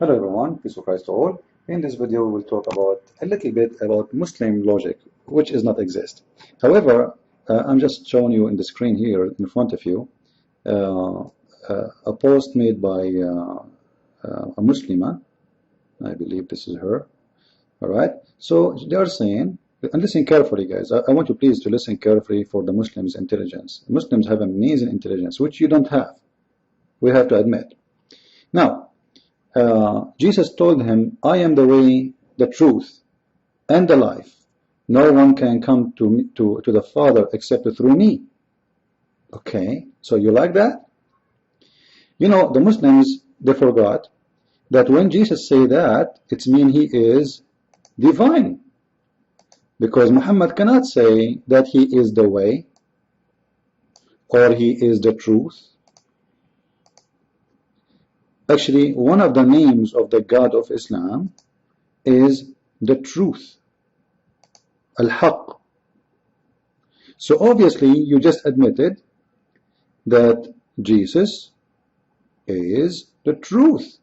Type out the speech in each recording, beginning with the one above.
Hello everyone, peace of Christ to all. In this video we will talk about a little bit about Muslim logic, which does not exist. However, I'm just showing you in the screen here in front of you a post made by a Muslima. I believe this is her. Alright, so they are saying, and listen carefully guys, I want you please to listen carefully for the Muslims' intelligence. Muslims have amazing intelligence, which you don't have. We have to admit. Now, Jesus told him, I am the way, the truth, and the life. No one can come to the Father except through me. Okay, so you like that? You know, the Muslims, they forgot that when Jesus say that, it means he is divine. Because Muhammad cannot say that he is the way or he is the truth. Actually, one of the names of the God of Islam is the truth, Al-Haq. So obviously, you just admitted that Jesus is the truth,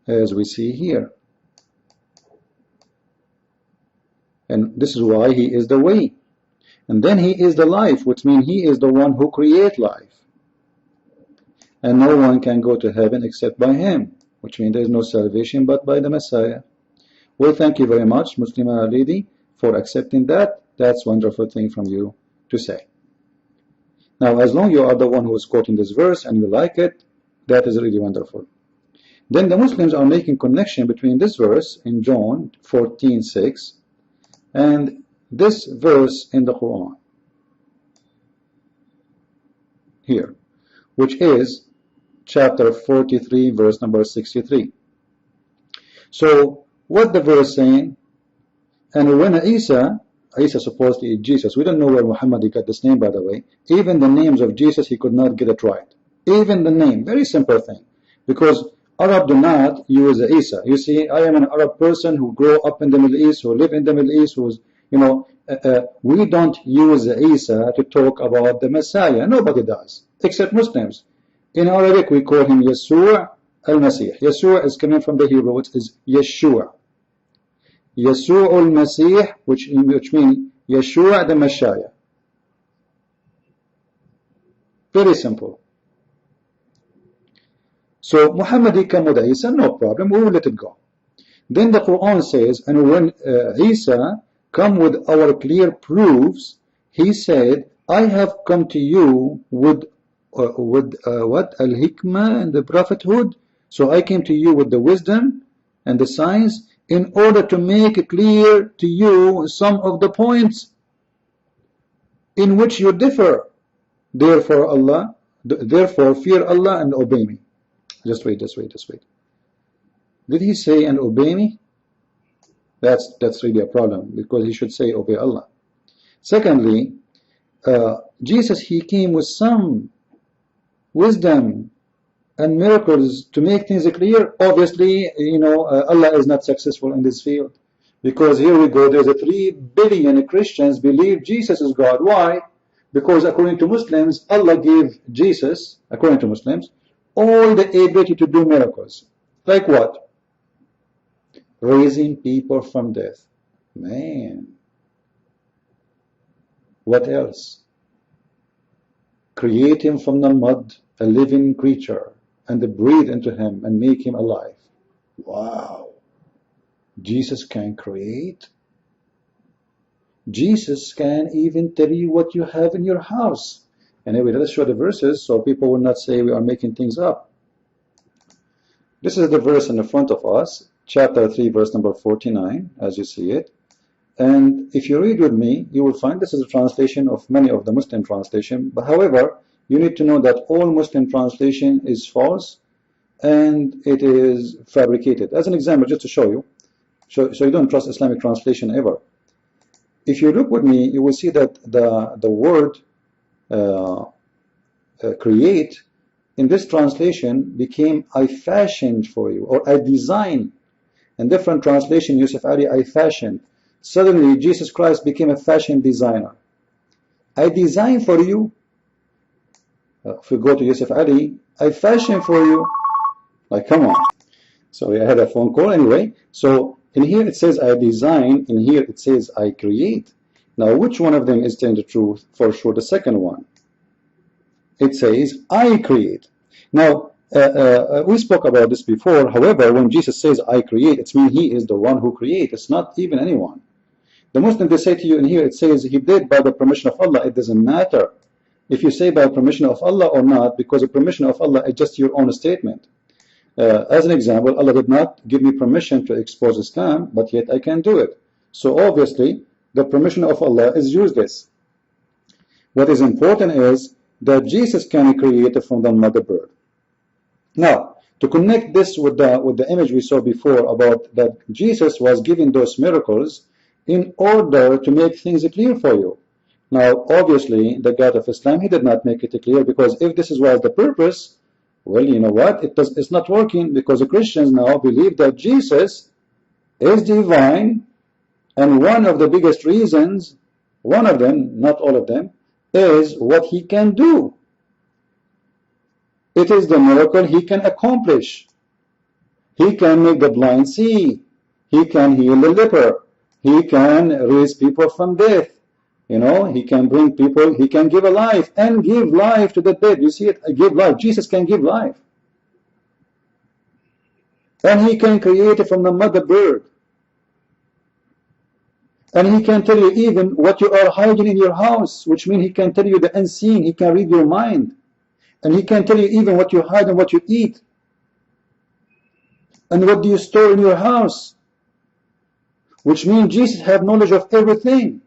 as we see here. And this is why he is the way. And then he is the life, which means he is the one who creates life. And no one can go to heaven except by him, which means there is no salvation but by the Messiah. Well, thank you very much, Muslima lady, for accepting that. That's a wonderful thing from you to say. Now, as long as you are the one who is quoting this verse and you like it, that is really wonderful. Then the Muslims are making connection between this verse in John 14:6 and this verse in the Quran here, which is chapter 43, verse number 63. So, what the verse saying? And when Isa supposedly is Jesus. We don't know where Muhammad got this name, by the way. Even the names of Jesus, he could not get it right. Even the name, very simple thing. Because Arab do not use Isa. You see, I am an Arab person who grew up in the Middle East, who live in the Middle East, who's, you know, we don't use Isa to talk about the Messiah. Nobody does, except Muslims. In Arabic, we call him Yeshua Al-Masih. Yeshua is coming from the Hebrew, it is Yeshua. Yeshua Al-Masih, which means Yeshua the Messiah. Very simple. So Muhammad came with Isa, no problem, we will let it go. Then the Quran says, and when Isa come with our clear proofs, he said, I have come to you with what? Al-Hikmah and the prophethood. So I came to you with the wisdom and the science in order to make it clear to you some of the points in which you differ. Therefore fear Allah and obey me. Just wait. Did he say and obey me? That's really a problem, because he should say obey Allah. Secondly, Jesus, he came with some wisdom and miracles to make things clear. Obviously, you know, Allah is not successful in this field, because here we go, there's a 3 billion Christians believe Jesus is God. Why? Because according to Muslims, Allah gave Jesus, according to Muslims, all the ability to do miracles. Like what? Raising people from death. Man. What else? Creating from the mud a living creature and breathe into him and make him alive. Wow. Jesus can create. Jesus can even tell you what you have in your house. Anyway, let us show the verses so people will not say we are making things up. This is the verse in the front of us, chapter 3, verse number 49, as you see it. And if you read with me, you will find this is a translation of many of the Muslim translation. But however, you need to know that all Muslim translation is false and it is fabricated. As an example, just to show you, so you don't trust Islamic translation ever. If you look with me, you will see that the word create in this translation became I fashioned for you, or I designed. In different translation, Yusuf Ali, I fashioned. Suddenly, Jesus Christ became a fashion designer. I designed for you. If we go to Yusuf Ali, I fashion for you. Like, come on. Sorry, I had a phone call anyway. So in here it says I design, in here it says I create. Now which one of them is telling the truth? For sure the second one. It says I create. Now we spoke about this before. However, when Jesus says I create, it means he is the one who creates. It's not even anyone. The Muslim, they say to you in here, it says he did by the permission of Allah. It doesn't matter if you say by permission of Allah or not, because the permission of Allah is just your own statement. As an example, Allah did not give me permission to expose Islam, but yet I can do it. So obviously, the permission of Allah is useless. What is important is that Jesus can create from the mother bird. Now, to connect this with the image we saw before about that Jesus was giving those miracles in order to make things clear for you. Now, obviously, the God of Islam, he did not make it clear, because if this was the purpose, well, you know what? It's not working, because the Christians now believe that Jesus is divine, and one of the biggest reasons, one of them, not all of them, is what he can do. It is the miracle he can accomplish. He can make the blind see. He can heal the leper. He can raise people from death. You know, he can bring people, he can give a life and give life to the dead. You see it? Give life. Jesus can give life. And he can create it from the mother bird. And he can tell you even what you are hiding in your house, which means he can tell you the unseen. He can read your mind. And he can tell you even what you hide and what you eat. And what do you store in your house. Which means Jesus has knowledge of everything.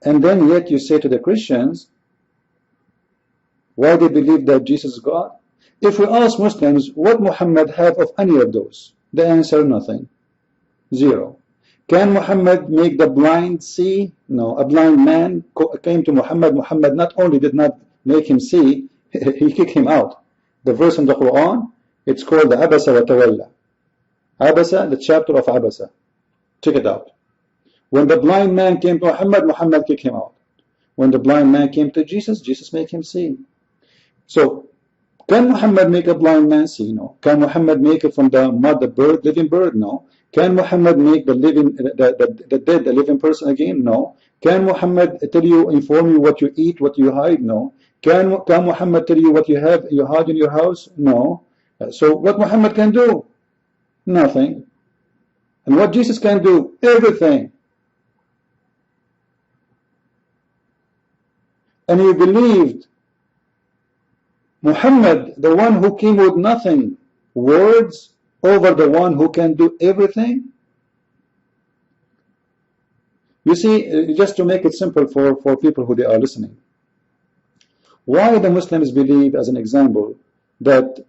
And then yet you say to the Christians, why they believe that Jesus is God? If we ask Muslims, what Muhammad have of any of those? The answer, nothing. Zero. Can Muhammad make the blind see? No. A blind man came to Muhammad. Muhammad not only did not make him see, he kicked him out. The verse in the Quran, it's called the Abasa wa Tawalla. Abasa, the chapter of Abasa. Check it out. When the blind man came to Muhammad, Muhammad kicked him out. When the blind man came to Jesus, Jesus made him see. So, can Muhammad make a blind man see? No. Can Muhammad make it from the mother bird, living bird? No. Can Muhammad make the living, the dead, a living person again? No. Can Muhammad tell you, inform you what you eat, what you hide? No. Can Muhammad tell you what you have, you hide in your house? No. So what Muhammad can do? Nothing. And what Jesus can do? Everything. And you believed Muhammad, the one who came with nothing, words, over the one who can do everything? You see, just to make it simple for people who they are listening, why the Muslims believe, as an example, that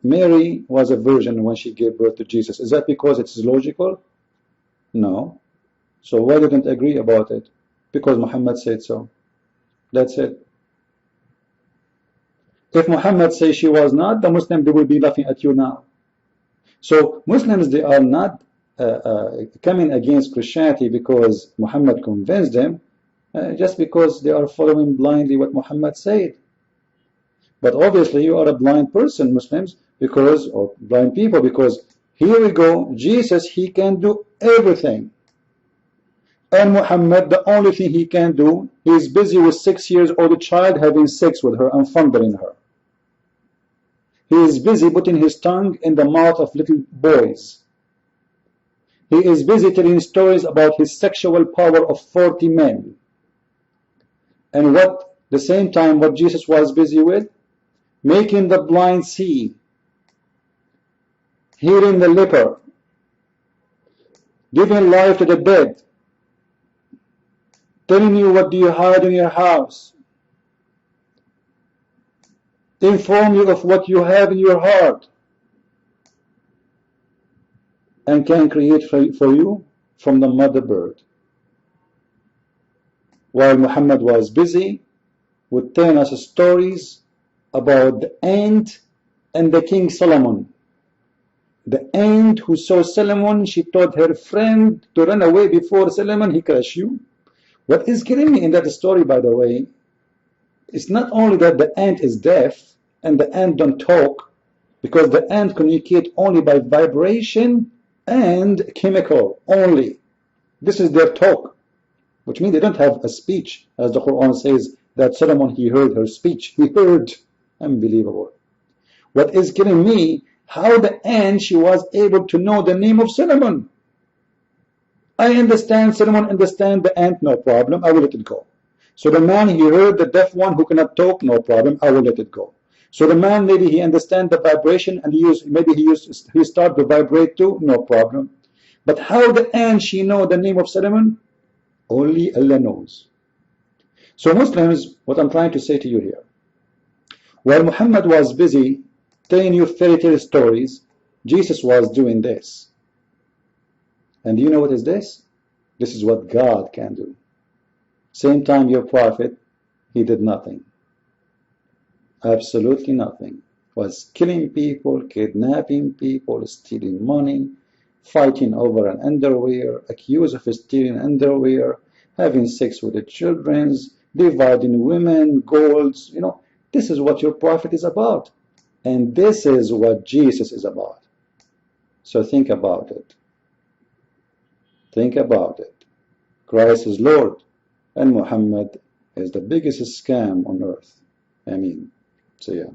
Mary was a virgin when she gave birth to Jesus? Is that because it's logical? No. So why didn't they agree about it? Because Muhammad said so. That's it. If Muhammad says she was not, the Muslims, they will be laughing at you now. So Muslims, they are not coming against Christianity because Muhammad convinced them, just because they are following blindly what Muhammad said. But obviously you are a blind person, Muslims, because, or blind people, because here we go, Jesus, he can do everything. And Muhammad, the only thing he can do, he is busy with 6 years old child having sex with her and fondling her. He is busy putting his tongue in the mouth of little boys. He is busy telling stories about his sexual power of 40 men. And what, the same time, what Jesus was busy with? Making the blind see, healing the leper, giving life to the dead, telling you what do you hide in your house, inform you of what you have in your heart, and can create for you from the mother bird. While Muhammad was busy with telling us stories about the ant and the King Solomon. The ant who saw Solomon, she told her friend to run away before Solomon, he crushed you. What is killing me in that story, by the way, It's not only that the ant is deaf and the ant don't talk, because the ant communicate only by vibration and chemical only. This is their talk, which means they don't have a speech, as the Quran says that Solomon, he heard her speech. He heard. Unbelievable. What is killing me, how the ant, she was able to know the name of Solomon. I understand Solomon, understand the ant, no problem, I will let it go. So the man, he heard the deaf one who cannot talk, no problem, I will let it go. So the man, maybe he understand the vibration and he start to vibrate too, no problem. But how the ant, she know the name of Solomon? Only Allah knows. So Muslims, what I'm trying to say to you here, while Muhammad was busy telling you fairy tale stories, Jesus was doing this. And do you know what is this? This is what God can do. Same time your prophet, he did nothing. Absolutely nothing. Was killing people, kidnapping people, stealing money, fighting over an underwear, accused of stealing underwear, having sex with the children, dividing women, golds. You know, this is what your prophet is about. And this is what Jesus is about. So think about it. Think about it. Christ is Lord, and Muhammad is the biggest scam on earth. I mean, so yeah.